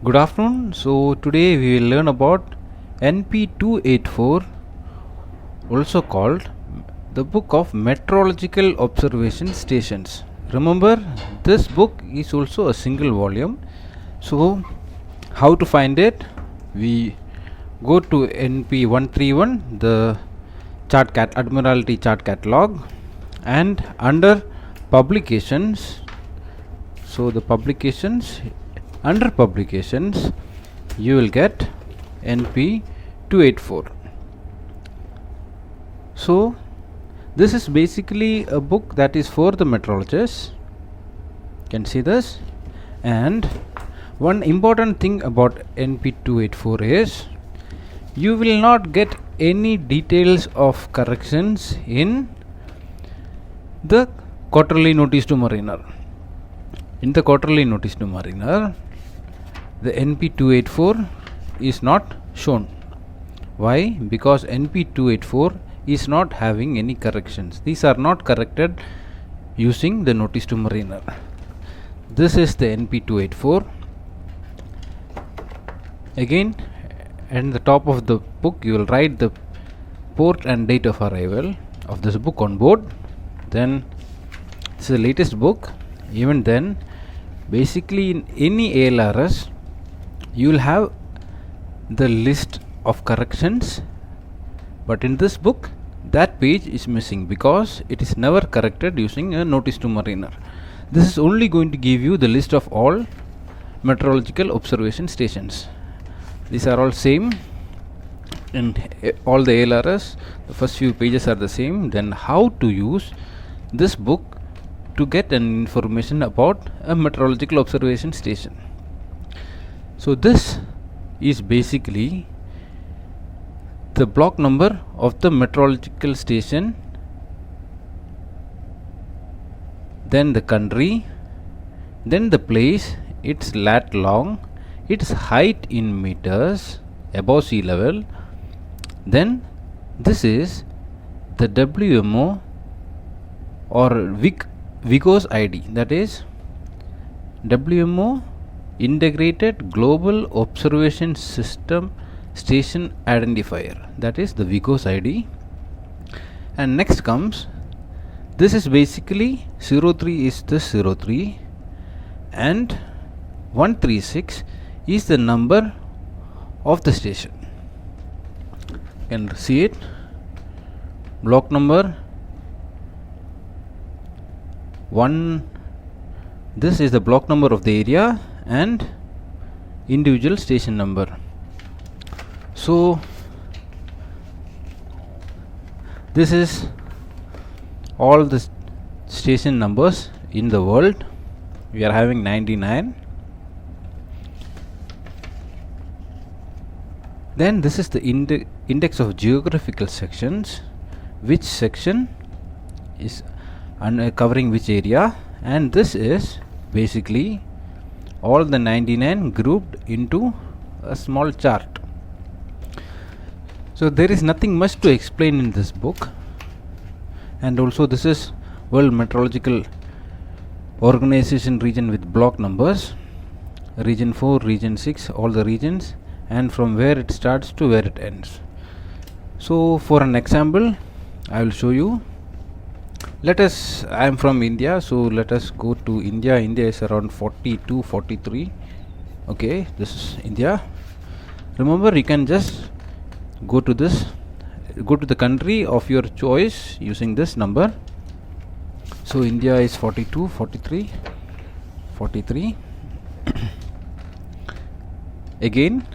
Good afternoon. So today we will learn about NP284, also called the book of meteorological observation stations. Remember, this book is also a single volume. So how to find it? We go to NP131, the Admiralty chart catalog, and under publications, so the publications, under publications you will get NP284. So this is basically a book that is for the meteorologists. You can see this. And one important thing about NP284 is you will not get any details of corrections in the quarterly notice to mariner. In the quarterly notice to mariner, the NP284 is not shown. Why? Because NP284 is not having any corrections. These are not corrected using the notice to mariner. This is the NP284. Again, at the top of the book you will write the port and date of arrival of this book on board. Then this is the latest book. Even then, basically in any ALRS you will have the list of corrections, but in this book that page is missing because it is never corrected using a notice to mariner. This is only going to give you the list of all meteorological observation stations. These are all same in all the ALRS. The first few pages are the same. Then how to use this book to get an information about a meteorological observation station. So this is basically the block number of the meteorological station, then the country, then the place, its lat long, its height in meters above sea level. Then this is the WMO or WIGOS ID, that is WMO Integrated Global Observation System Station Identifier, that is the WIGOS ID. And next comes, this is basically 03 is the 03 and 136 is the number of the station. You can see it, block number 1. This is the block number of the area and individual station number. So this is all the station numbers in the world. We are having 99. Then this is the index of geographical sections, which section is covering which area, and this is basically all the 99 grouped into a small chart. So there is nothing much to explain in this book. And also this is World Meteorological Organization region with block numbers, region 4, region 6, all the regions, and from where it starts to where it ends. So for an example I will show you. I am from India, so let us go to India. India is around 42, 43. Okay, this is India. Remember, you can just go to the country of your choice using this number. So India is 42, 43, 43. Again,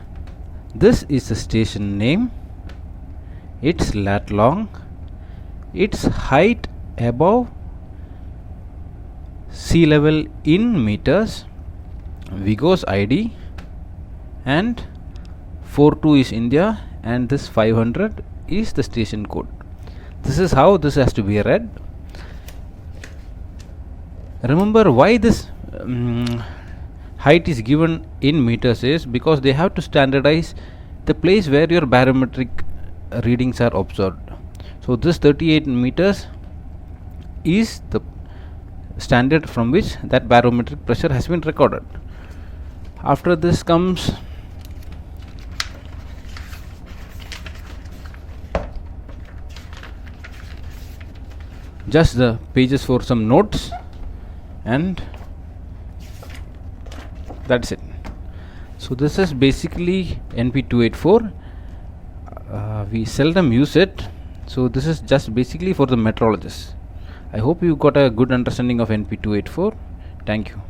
this is the station name, its lat long, its height above sea level in meters, WIGOS ID, and 42 is India, and this 500 is the station code. This is how this has to be read. Remember why this height is given in meters is because they have to standardize the place where your barometric readings are observed. So this 38 meters is the standard from which that barometric pressure has been recorded. After this comes just the pages for some notes, and that's it. So this is basically NP284. We seldom use it, so this is just basically for the meteorologists. I hope you got a good understanding of NP284. Thank you.